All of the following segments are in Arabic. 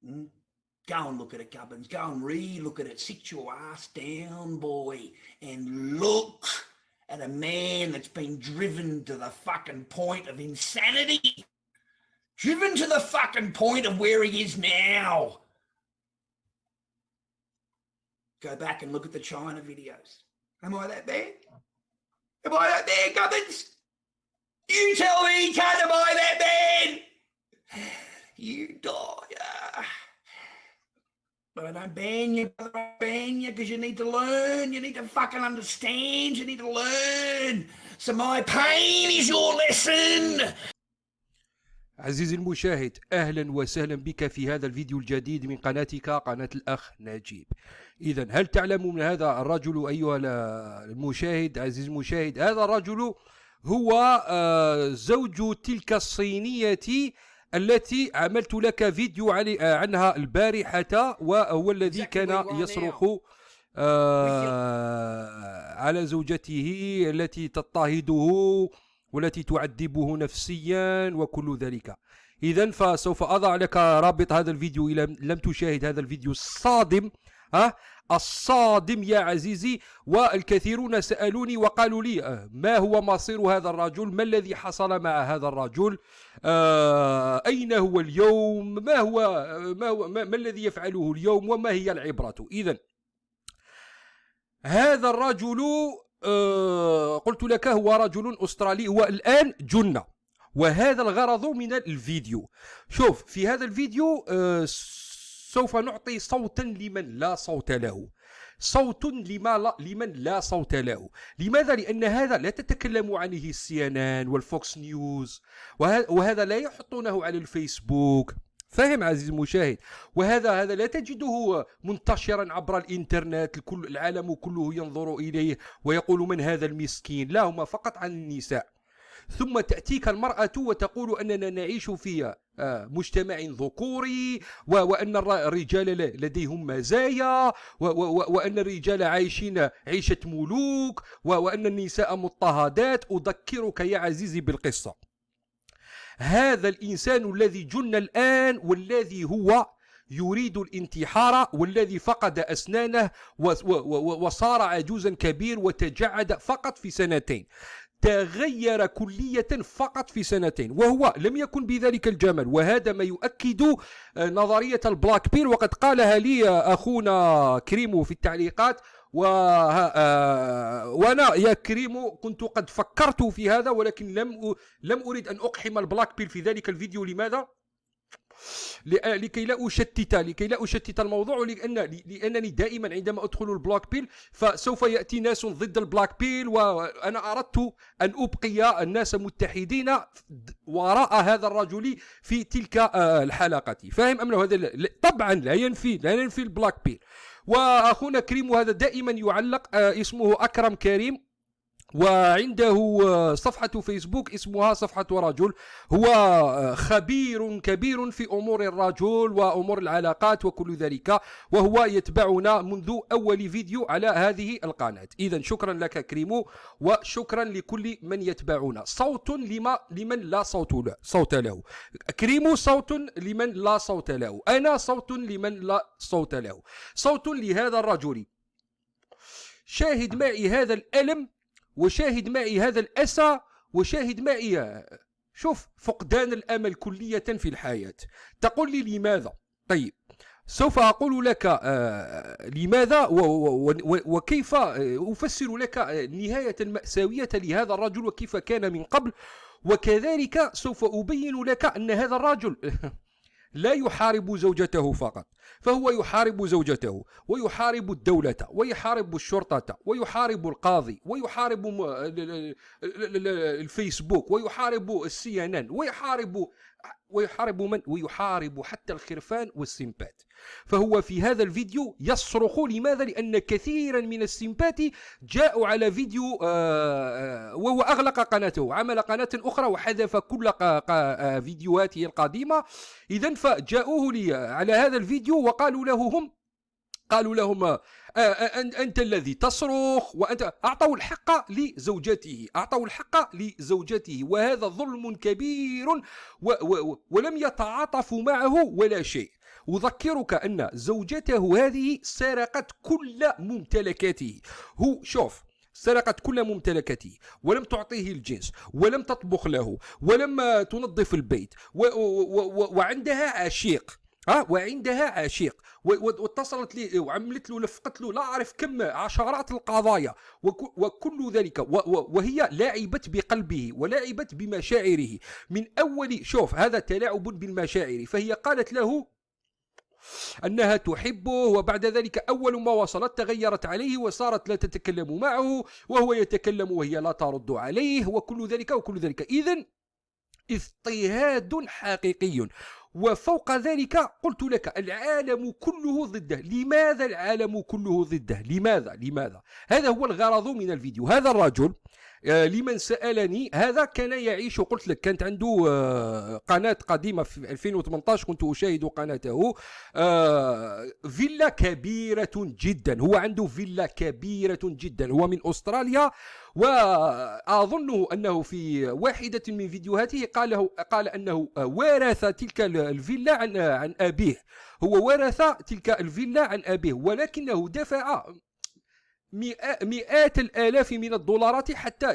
Mm? Go and look at it, Gubbins. Go and re-look at it. Sit your ass down, boy, and look at a man that's been driven to the fucking point of insanity. Driven to the fucking point of where he is now. Go back and look at the China videos. Am I that bad? Am I that bad, Gubbins? You tell me, cunt, am I that bad? You die. But I don't ban you, brother. I ban you because you need to learn. You need to fucking understand. You need to learn. So my pain is your lesson. عزيزي المشاهد، أهلا وسهلا بك في هذا الفيديو الجديد من قناتك، قناة الأخ نجيب. إذا هل تعلم من هذا الرجل أيها المشاهد؟ عزيزي المشاهد، هذا الرجل هو زوج تلك الصينية التي عملت لك فيديو عنها البارحة، وهو الذي كان يصرخ على زوجته التي تضطهده والتي تعذبه نفسيا وكل ذلك. إذن فسوف أضع لك رابط هذا الفيديو إذا لم تشاهد هذا الفيديو الصادم، الصادم يا عزيزي. والكثيرون سألوني وقالوا لي ما هو مصير هذا الرجل؟ ما الذي حصل مع هذا الرجل؟ أين هو اليوم؟ ما الذي يفعله اليوم؟ وما هي العبرة؟ إذن هذا الرجل قلت لك هو رجل أسترالي، هو الآن جنة، وهذا الغرض من الفيديو. شوف، في هذا الفيديو سوف نعطي صوتا لمن لا صوت له، صوت لمن لا صوت له. لماذا؟ لأن هذا لا تتكلم عنه CNN والفوكس نيوز، وهذا لا يحطونه على الفيسبوك، فاهم عزيزي المشاهد؟ وهذا لا تجده منتشرا عبر الانترنت، العالم كله ينظر إليه ويقول من هذا المسكين. لا، هم فقط عن النساء. ثم تأتيك المرأة وتقول أننا نعيش في مجتمع ذكوري، وأن الرجال لديهم مزايا، وأن الرجال عايشين عيشة ملوك، وأن النساء مضطهدات. أذكرك يا عزيزي بالقصة. هذا الإنسان الذي جن الآن، والذي هو يريد الانتحار، والذي فقد أسنانه وصار عجوزا كبير وتجعد فقط في سنتين، تغير كلية فقط في سنتين، وهو لم يكن بذلك الجمال. وهذا ما يؤكد نظرية البلاك بيل، وقد قالها لي أخونا كريمو في التعليقات. وأنا يا كريمو كنت قد فكرت في هذا، ولكن لم أريد أن أقحم البلاك بيل في ذلك الفيديو. لماذا؟ لكي لا أشتت الموضوع، لأنني دائما عندما أدخل البلاك بيل فسوف يأتي ناس ضد البلاك بيل، وأنا أردت أن أبقي الناس متحدين وراء هذا الرجل في تلك الحلقة. فاهم أم لا؟ هذا طبعا لا ينفي البلاك بيل. وأخونا كريم هذا دائما يعلق، اسمه أكرم كريم، وعنده صفحة فيسبوك اسمها صفحة رجل. هو خبير كبير في أمور الرجل وأمور العلاقات وكل ذلك، وهو يتبعنا منذ أول فيديو على هذه القناة. إذن شكرا لك كريمو، وشكرا لكل من يتبعنا. صوت لمن لا صوت له. كريمو صوت لمن لا صوت له. أنا صوت لمن لا صوت له. صوت لهذا الرجل. شاهد معي هذا الألم، وشاهد معي هذا الأسى، وشاهد معي شوف فقدان الأمل كلية في الحياة. تقول لي لماذا؟ طيب، سوف أقول لك لماذا وكيف أفسر لك نهاية المأساوية لهذا الرجل وكيف كان من قبل. وكذلك سوف أبين لك أن هذا الرجل لا يحارب زوجته فقط، فهو يحارب زوجته، ويحارب الدولة، ويحارب الشرطة، ويحارب القاضي، ويحارب الفيسبوك، ويحارب CNN، ويحارب من؟ ويحارب حتى الخرفان والسمبات. فهو في هذا الفيديو يصرخ. لماذا؟ لأن كثيرا من السمبات جاءوا على فيديو وهو أغلق قناته، عمل قناة أخرى وحذف كل فيديوهاته القديمة. إذن فجاءوه لي على هذا الفيديو وقالوا لهم أنت الذي تصرخ، وأنت أعطوا الحق لزوجته، وهذا ظلم كبير، ولم يتعاطفوا معه ولا شيء. أذكرك أن زوجته هذه سرقت كل ممتلكاته. هو شوف، سرقت كل ممتلكاته ولم تعطيه الجنس ولم تطبخ له ولم تنظف البيت وعندها عشيق. وعندها عشيق واتصلت لي وعملت له لفقت له لا أعرف كم عشرات القضايا وكل ذلك وهي لعبت بقلبه ولعبت بمشاعره من أول. شوف، هذا تلاعب بالمشاعر. فهي قالت له أنها تحبه، وبعد ذلك أول ما وصلت تغيرت عليه وصارت لا تتكلم معه وهو يتكلم وهي لا ترد عليه وكل ذلك. إذن اضطهاد حقيقي. وفوق ذلك قلت لك العالم كله ضده. لماذا العالم كله ضده؟ لماذا؟ هذا هو الغرض من الفيديو. هذا الرجل لمن سألني، هذا كان يعيش، قلت لك كانت عنده قناة قديمة في 2018 كنت أشاهد قناته. فيلا كبيرة جدا، هو عنده فيلا كبيرة جدا، هو من أستراليا. وأظنه أنه في واحدة من فيديوهاته قال أنه ورث تلك الفيلا عن أبيه. هو ورث تلك الفيلا عن أبيه، ولكنه دفع مئات الآلاف من الدولارات حتى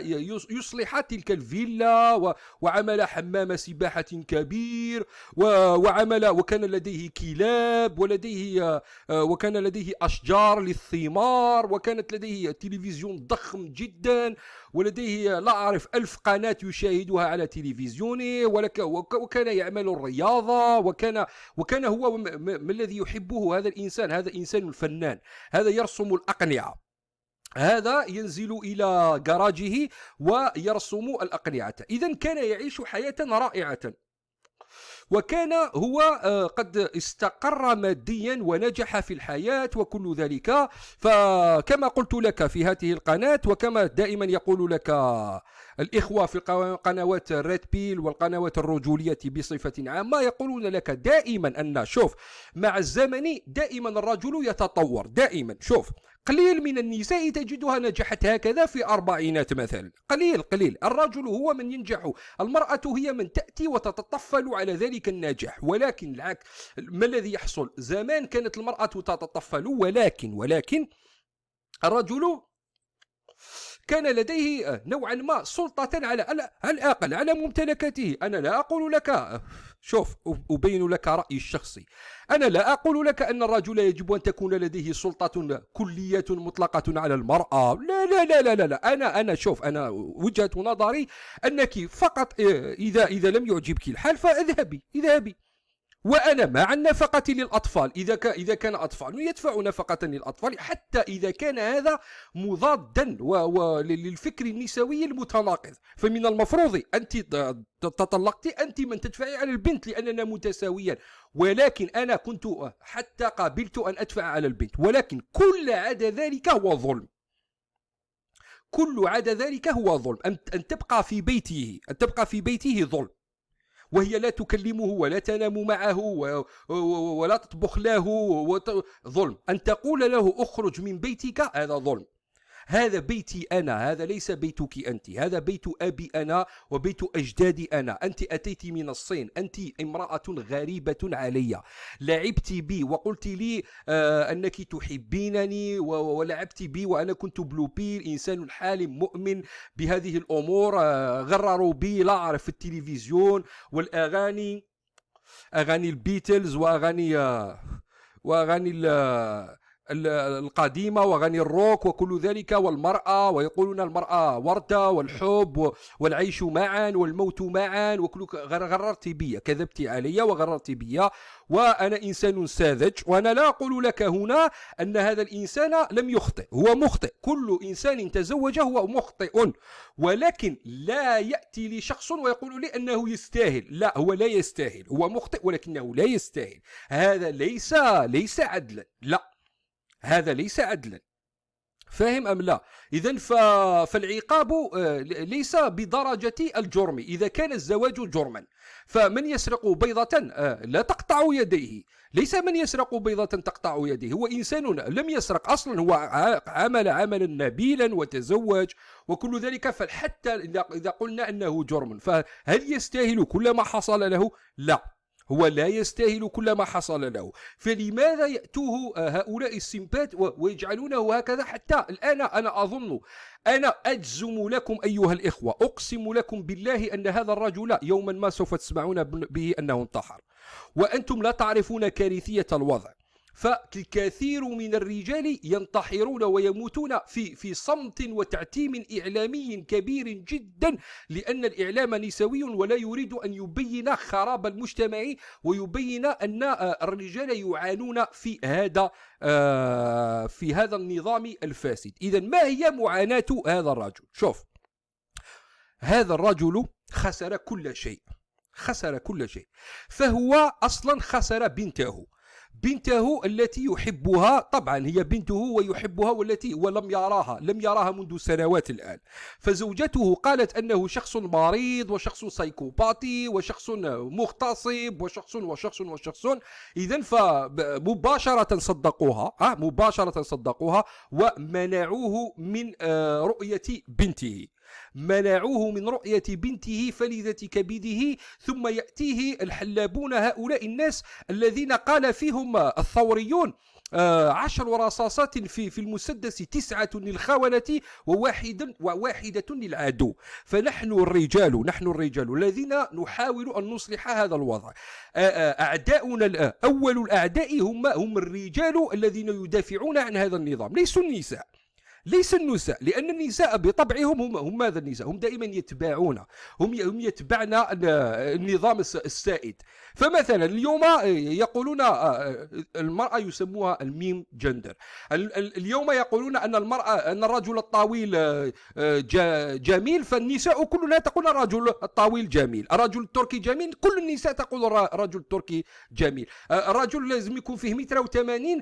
يصلح تلك الفيلا، وعمل حمام سباحة كبير، وكان لديه كلاب، وكان لديه أشجار للثمار، وكانت لديه تلفزيون ضخم جدا، ولديه لا أعرف 1000 قناة يشاهدها على تلفزيونه، وكان يعمل الرياضة، وكان هو ما الذي يحبه هذا الإنسان. هذا إنسان فنان، هذا يرسم الأقنعة، هذا ينزل إلى جراجه ويرسم الأقنعة. إذن كان يعيش حياة رائعة، وكان هو قد استقر ماديا ونجح في الحياة وكل ذلك. فكما قلت لك في هذه القناة، وكما دائما يقول لك الإخوة في قنوات الريد بيل والقنوات الرجولية بصفة عامة، يقولون لك دائما أن شوف مع الزمن دائما الرجل يتطور دائما. شوف، قليل من النساء تجدها نجحت هكذا في أربعينات مثلا، قليل. الرجل هو من ينجح، المرأة هي من تأتي وتتطفل على ذلك النجاح. ولكن العكس، ما الذي يحصل؟ زمان كانت المرأة تتطفل، ولكن الرجل كان لديه نوعا ما سلطة على الأقل على ممتلكاته. أنا لا أقول لك، شوف أبين لك رأيي الشخصي، أنا لا أقول لك أن الرجل يجب أن تكون لديه سلطة كلية مطلقة على المرأة. لا لا لا لا لا. أنا شوف، أنا وجهة نظري أنك فقط إذا لم يعجبك الحال فاذهبي. وأنا مع النفقة للأطفال إذا كان أطفال يدفع نفقة للأطفال، حتى إذا كان هذا مضادا للفكر النسوي المتناقض. فمن المفروض أنت تطلقت، أنت من تدفعي على البنت لأننا متساويان. ولكن أنا كنت حتى قابلت أن أدفع على البنت، ولكن كل عدا ذلك هو ظلم. أن تبقى في بيته ظلم، وهي لا تكلمه ولا تنام معه ولا تطبخ له، ظلم. أن تقول له اخرج من بيتك، هذا ظلم. هذا بيتي أنا، هذا ليس بيتك أنت، هذا بيت أبي أنا وبيت أجدادي أنا. أنت أتيت من الصين، أنت امرأة غريبة علي، لعبت بي وقلت لي أنك تحبينني ولعبت بي، وأنا كنت بلو بيل، إنسان حالم مؤمن بهذه الأمور. غرروا بي لا أعرف في التلفزيون والأغاني، أغاني البيتلز وأغاني القديمة وغني الروك وكل ذلك، والمرأة، ويقولون المرأة وردة والحب والعيش معا والموت معا، وكل غررت بي، كذبت علي وغررت بي، وأنا إنسان ساذج. وأنا لا أقول لك هنا أن هذا الإنسان لم يخطئ، هو مخطئ، كل إنسان تزوج هو مخطئ، ولكن لا يأتي لي شخص ويقول لي أنه يستاهل. لا، هو لا يستاهل، هو مخطئ ولكنه لا يستاهل. هذا ليس عدلا، لا، هذا ليس عدلا. فاهم أم لا؟ إذن فالعقاب ليس بدرجة الجرم. إذا كان الزواج جرما، فمن يسرق بيضة لا تقطع يديه، ليس من يسرق بيضة تقطع يديه. هو إنسان لم يسرق أصلا، هو عمل عملا نبيلا وتزوج وكل ذلك. فحتى إذا قلنا أنه جرم، فهل يستاهل كل ما حصل له؟ لا. هو لا يستاهل كل ما حصل له. فلماذا يأتوه هؤلاء السمبات ويجعلونه هكذا؟ حتى الآن أنا أظن، أنا أجزم لكم أيها الإخوة، أقسم لكم بالله أن هذا الرجل يوما ما سوف تسمعون به أنه انتحر، وأنتم لا تعرفون كارثية الوضع. فالكثير من الرجال ينتحرون ويموتون في صمت وتعتيم إعلامي كبير جدا، لأن الإعلام نسوي ولا يريد أن يبين خراب المجتمع ويبين أن الرجال يعانون في هذا النظام الفاسد. إذا ما هي معاناة هذا الرجل؟ شوف، هذا الرجل خسر كل شيء، خسر كل شيء. فهو أصلا خسر بنته التي يحبها، طبعا هي بنته ويحبها، والتي ولم يراها منذ سنوات الآن. فزوجته قالت أنه شخص مريض وشخص سايكوباتي وشخص مغتصب وشخص. إذن فمباشرة صدقوها ومنعوه من رؤية بنته، فلذة كبده. ثم يأتيه الحلابون، هؤلاء الناس الذين قال فيهم الثوريون 10 رصاصات في المسدس، 9 للخونة وواحدة للعدو. فنحن الرجال الذين نحاول أن نصلح هذا الوضع. أعداؤنا أول الأعداء هم الرجال الذين يدافعون عن هذا النظام، ليس النساء، لأن النساء بطبعهم هم ماذا؟ النساء هم دائما يتبعون، هم يتبعن النظام السائد. فمثلا اليوم يقولون المرأة يسموها الميم جندر. اليوم يقولون أن الرجل الطويل جميل، فالنساء كلها تقول الرجل الطويل جميل. الرجل التركي جميل، كل النساء تقول الرجل التركي جميل. الرجل لازم يكون فيه 180،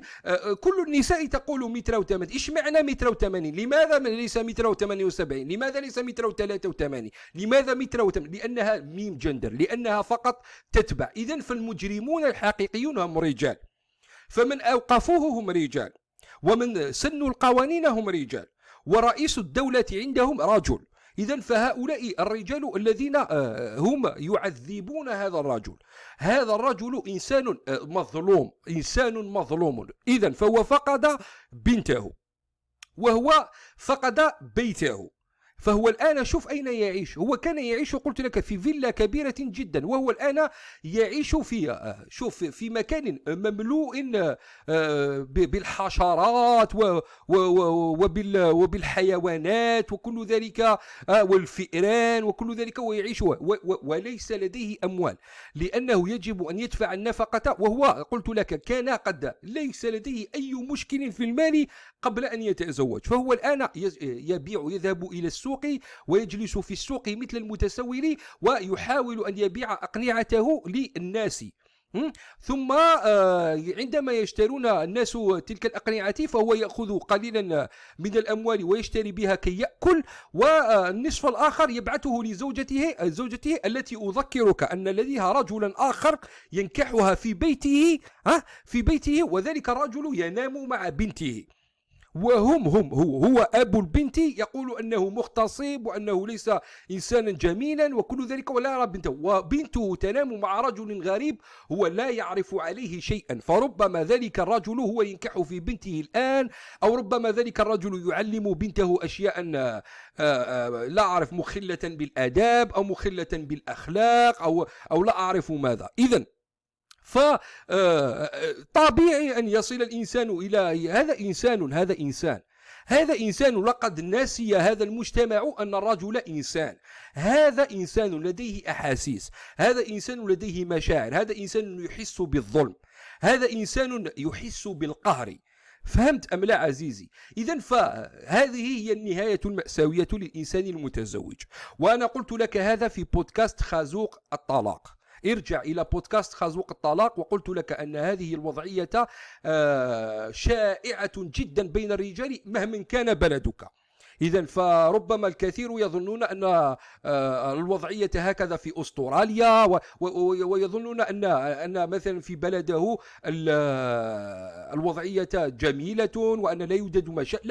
كل النساء تقول 180. إيش معنى 180؟ لماذا ليس 178؟ لماذا ليس 183؟ لماذا 180؟ لأنها ميم جندر، لأنها فقط تتبع. إذن فالمجرمون الحقيقيون هم رجال، فمن أوقفوه هم رجال، ومن سنوا القوانين هم رجال، ورئيس الدولة عندهم رجل. إذن فهؤلاء الرجال الذين هم يعذبون هذا الرجل إنسان مظلوم. إذن فهو فقد بنته، وهو فقد بيته. فهو الآن شوف أين يعيش. هو كان يعيش، قلت لك، في فيلا كبيرة جدا، وهو الآن يعيش في مكان مملوء بالحشرات وبالحيوانات وكل ذلك، والفئران وكل ذلك، ويعيش وليس لديه أموال، لأنه يجب أن يدفع النفقة. وهو قلت لك كان قد ليس لديه أي مشكل في المال قبل أن يتزوج. فهو الآن يذهب إلى السوق ويجلس في السوق مثل المتسول، ويحاول أن يبيع أقنعته للناس. ثم عندما يشترون الناس تلك الأقنعة، فهو يأخذ قليلا من الأموال ويشتري بها كي يأكل، والنصف الآخر يبعثه لزوجته التي أذكرك أن لديها رجلا آخر ينكحها في بيته، وذلك الرجل ينام مع بنته. هو أبو البنت يقول أنه مغتصب وأنه ليس إنسانا جميلا وكل ذلك، ولا يرى بنته، وبنته تنام مع رجل غريب هو لا يعرف عليه شيئا. فربما ذلك الرجل هو ينكح في بنته الآن، أو ربما ذلك الرجل يعلم بنته أشياء لا أعرف، مخلة بالآداب أو مخلة بالأخلاق أو لا أعرف ماذا. إذن فطبيعي أن يصل الإنسان إلى هذا إنسان لقد نسي هذا المجتمع أن الرجل إنسان. هذا إنسان لديه أحاسيس، هذا إنسان لديه مشاعر، هذا إنسان يحس بالظلم، هذا إنسان يحس بالقهر. فهمت أم لا عزيزي؟ إذن فهذه هي النهاية المأساوية للإنسان المتزوج. وأنا قلت لك هذا في بودكاست خازوق الطلاق. ارجع إلى بودكاست خازوق الطلاق، وقلت لك أن هذه الوضعية شائعة جدا بين الرجال مهما كان بلدك. إذن فربما الكثير يظنون أن الوضعية هكذا في أستراليا، ويظنون أن مثلا في بلده الوضعية جميلة وأن لا يوجد مشاكل.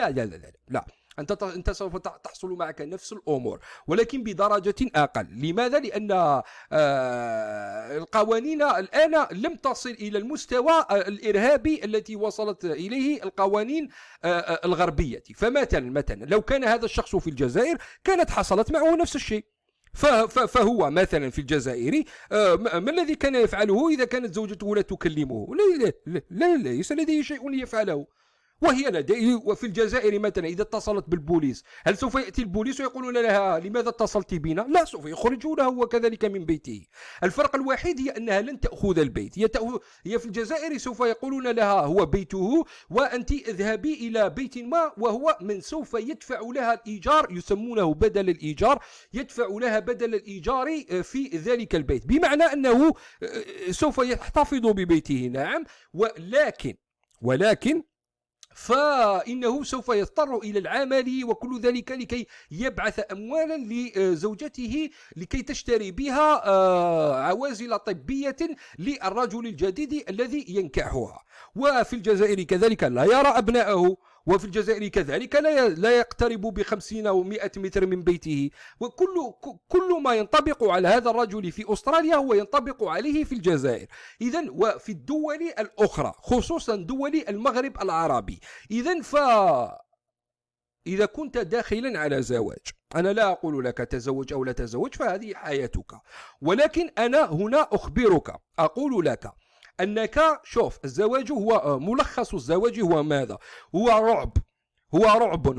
لا، أنت سوف تحصل معك نفس الأمور ولكن بدرجة أقل. لماذا؟ لأن القوانين الآن لم تصل إلى المستوى الإرهابي التي وصلت إليه القوانين الغربية. فمثلا لو كان هذا الشخص في الجزائر كانت حصلت معه نفس الشيء. فهو مثلا في الجزائر ما الذي كان يفعله إذا كانت زوجته لا تكلمه؟ ليس لديه شيء يفعله. وهي لديه. وفي الجزائر مثلا إذا اتصلت بالبوليس هل سوف يأتي البوليس ويقولون لها لماذا اتصلت بنا؟ لا، سوف يخرجونه هو كذلك من بيته. الفرق الوحيد هي أنها لن تأخذ البيت. هي في الجزائر سوف يقولون لها هو بيته وأنت اذهبي إلى بيت ما، وهو من سوف يدفع لها الإيجار، يسمونه بدل الإيجار، يدفع لها بدل الإيجار في ذلك البيت، بمعنى أنه سوف يحتفظ ببيته. نعم. ولكن فإنه سوف يضطر إلى العمل وكل ذلك لكي يبعث أموالا لزوجته لكي تشتري بها عوازل طبية للرجل الجديد الذي ينكحها. وفي الجزائر كذلك لا يرى أبنائه، وفي الجزائر كذلك لا يقترب ب50 أو 100 متر من بيته. وكل ما ينطبق على هذا الرجل في أستراليا هو ينطبق عليه في الجزائر. إذن وفي الدول الأخرى خصوصا دول المغرب العربي. إذن إذا كنت داخلا على زواج، أنا لا أقول لك تزوج أو لا تزوج، فهذه حياتك، ولكن أنا هنا أخبرك، أقول لك أنك شوف، الزواج هو ملخص الزواج هو ماذا؟ هو رعب.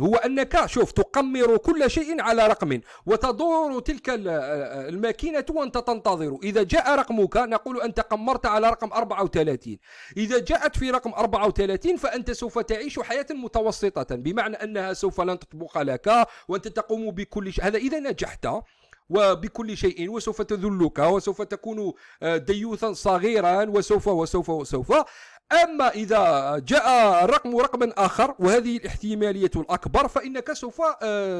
هو أنك شوف تقمر كل شيء على رقم وتدور تلك الماكينة وأنت تنتظر. إذا جاء رقمك نقول أنت قمرت على رقم 34. إذا جاءت في رقم 34 فأنت سوف تعيش حياة متوسطة، بمعنى أنها سوف لن تطبخ لك وأنت تقوم بكل شيء. هذا إذا نجحت وبكل شيء، وسوف تذلك وسوف تكون ديوثا صغيرا وسوف. أما إذا جاء رقم آخر وهذه الاحتمالية الأكبر، فإنك سوف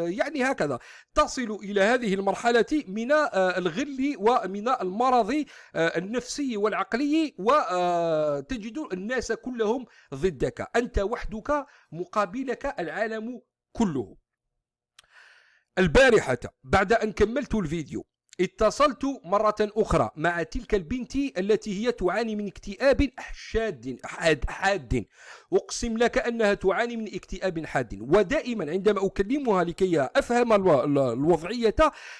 يعني هكذا تصل إلى هذه المرحلة من الغل ومن المرض النفسي والعقلي، وتجد الناس كلهم ضدك، أنت وحدك مقابلك العالم كله. البارحة بعد أن كملت الفيديو اتصلت مرة أخرى مع تلك البنت التي هي تعاني من اكتئاب حاد. أقسم لك أنها تعاني من اكتئاب حاد، ودائما عندما أكلمها لكي أفهم الوضعية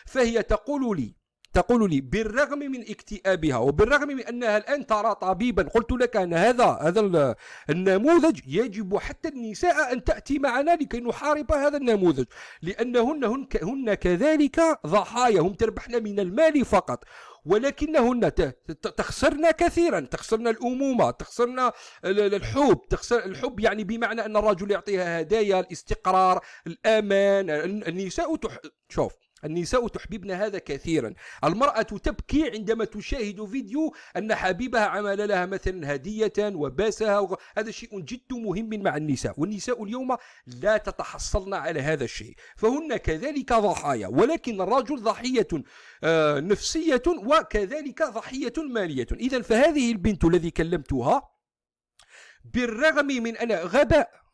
فهي تقول لي بالرغم من اكتئابها وبالرغم من أنها الآن ترى طبيبا، قلت لك أن هذا النموذج يجب حتى النساء أن تأتي معنا لكي نحارب هذا النموذج، لأنهن كذلك ضحايا، هم تربحن من المال فقط، ولكنهن تخسرن كثيرا، تخسرن الأمومة، تخسرن الحب يعني بمعنى أن الرجل يعطيها هدايا، الاستقرار، الأمان. النساء تحببن هذا كثيرا. المرأة تبكي عندما تشاهد فيديو أن حبيبها عمل لها مثلا هدية وباسها، هذا شيء جد مهم مع النساء، والنساء اليوم لا تتحصلن على هذا الشيء، فهن كذلك ضحايا، ولكن الرجل ضحية نفسية وكذلك ضحية مالية. إذن فهذه البنت الذي كلمتها بالرغم من أن غباء،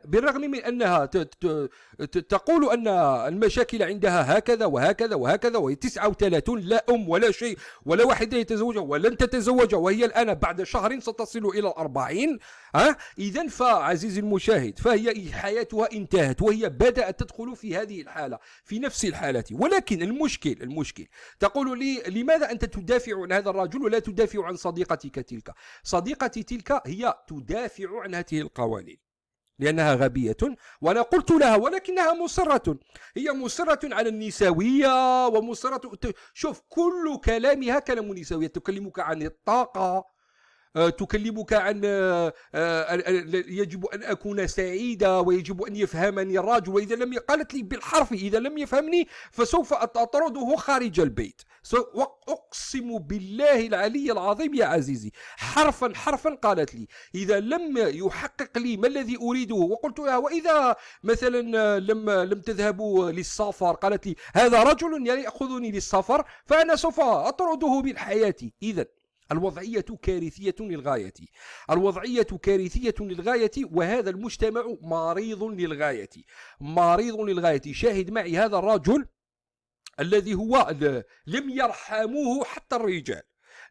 بالرغم من أنها تقول أن المشاكل عندها هكذا وهكذا وهكذا، وهي 39 لا أم ولا شيء ولا واحدة يتزوج ولن تتزوج، وهي الآن بعد شهر ستصل إلى 40. إذن فعزيزي المشاهد، فهي حياتها انتهت وهي بدأت تدخل في هذه الحالة، في نفس الحالة. ولكن المشكل تقول لي لماذا أنت تدافع عن هذا الرجل ولا تدافع عن صديقتك تلك؟ صديقتي تلك هي تدافع عن هذه القوانين لأنها غبية، وأنا قلت لها ولكنها مصرة، هي مصرة على النسوية ومصرة. شوف كل كلامها كلام نسوية، تكلمك عن الطاقة، تكلمك عن يجب أن أكون سعيدة ويجب أن يفهمني الرجل، وإذا لم قالت لي بالحرف إذا لم يفهمني فسوف أطرده خارج البيت. أقسم بالله العلي العظيم يا عزيزي، حرفا قالت لي إذا لم يحقق لي ما الذي أريده. وقلت لها وإذا مثلا لم تذهبوا للسفر، قالت لي هذا رجل يأخذني للسفر فأنا سوف أطرده من حياتي. إذا الوضعية كارثية للغاية، الوضعية كارثية للغاية، وهذا المجتمع مريض للغاية، مريض للغاية. شاهد معي هذا الرجل الذي هو لم يرحموه حتى الرجال،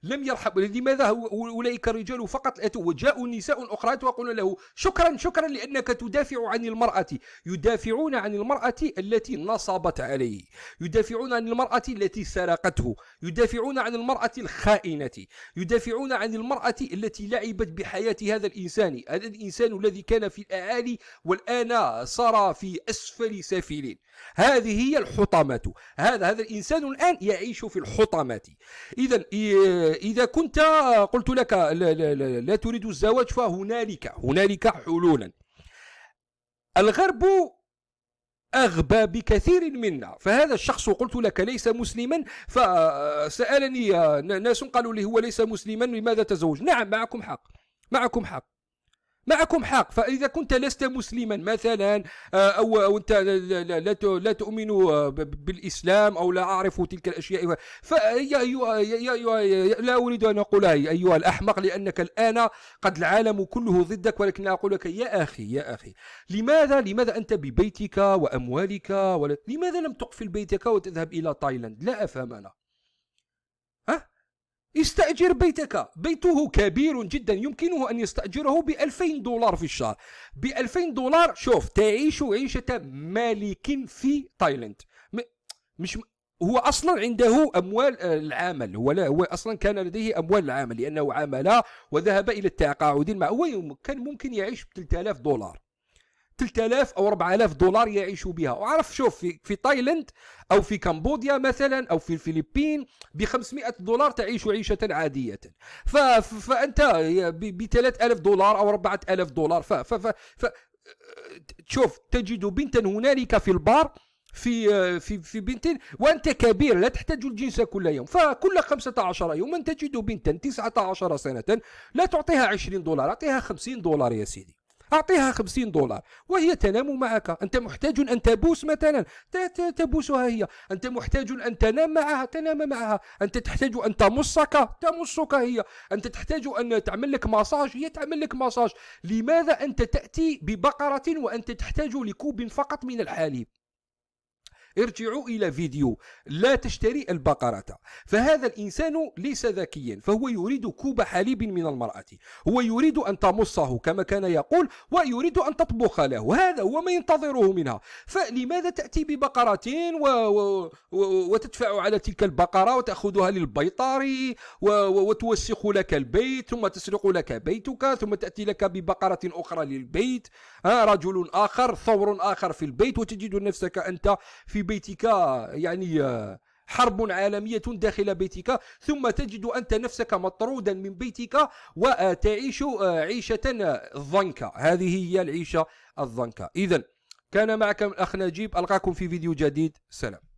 لم يرحب. لماذا أولئك الرجال فقط أتوا، وجاءوا نساء أخرى وقلنا له شكرا شكرا لأنك تدافع عن المرأة. يدافعون عن المرأة التي نصبت عليه، يدافعون عن المرأة التي سرقته، يدافعون عن المرأة الخائنة، يدافعون عن المرأة التي لعبت بحياة هذا الإنسان، هذا الإنسان الذي كان في الأعالي والآن صار في أسفل سافلين. هذه هي الحطمة. هذا الإنسان الآن يعيش في الحطمة. إذا كنت قلت لك لا تريد الزواج، فهنالك حلولا. الغرب أغبى بكثير منا. فهذا الشخص قلت لك ليس مسلما، فسألني ناس قالوا لي هو ليس مسلما لماذا تزوج؟ نعم معكم حق، معكم حق، معكم حق. فإذا كنت لست مسلما مثلا أو أنت لا تؤمن بالإسلام أو لا أعرف تلك الأشياء، لا أريد أن أقولها أيها الأحمق، لأنك الآن قد العالم كله ضدك، ولكن أقول لك يا أخي لماذا أنت ببيتك وأموالك، لماذا لم تقفل بيتك وتذهب إلى تايلاند؟ لا أفهم أنا. استأجر بيتك، بيته كبير جدا، يمكنه أن يستأجره $2000 في الشهر. $2000 شوف تعيش عيشة مالك في تايلاند. مش هو أصلا عنده أموال العمل، هو أصلا كان لديه أموال العمل لأنه عمل وذهب إلى التقاعد مع، هو كان ممكن يعيش $3000 $3000 أو $4000 يعيش بها. وعرف شوف في تايلاند أو في كمبوديا مثلا أو في الفلبين $500 تعيش عيشة عادية. فأنت $3000 أو $4000 شوف تجد بنتا هنالك في البار في بنت، وأنت كبير لا تحتاج الجنس كل يوم، فكل 15 يوما تجد بنتا 19 سنة لا تعطيها $20، أعطيها $50 يا سيدي، أعطيها $50 وهي تنام معك. أنت محتاج أن تبوس مثلا تبوسها هي، أنت محتاج أن تنام معها تنام معها، أنت تحتاج أن تمصك هي، أنت تحتاج أن تعمل لك ماساج هي تعمل لك ماساج. لماذا أنت تأتي ببقرة وأنت تحتاج لكوب فقط من الحليب؟ ارجعوا إلى فيديو لا تشتري البقرة. فهذا الإنسان ليس ذكيا، فهو يريد كوب حليب من المرأة، هو يريد أن تمصه كما كان يقول، ويريد أن تطبخ له، هذا هو ما ينتظره منها. فلماذا تأتي ببقرة وتدفع على تلك البقرة وتأخذها للبيطار وتوسخ لك البيت، ثم تسرق لك بيتك، ثم تأتي لك ببقرة أخرى للبيت، رجل آخر ثور آخر في البيت، وتجد نفسك أنت في بيتك يعني حرب عالمية داخل بيتك، ثم تجد أنت نفسك مطرودا من بيتك وتعيش عيشة الضنكة. هذه هي العيشة الضنكة. إذن كان معكم الأخ نجيب، ألقاكم في فيديو جديد، سلام.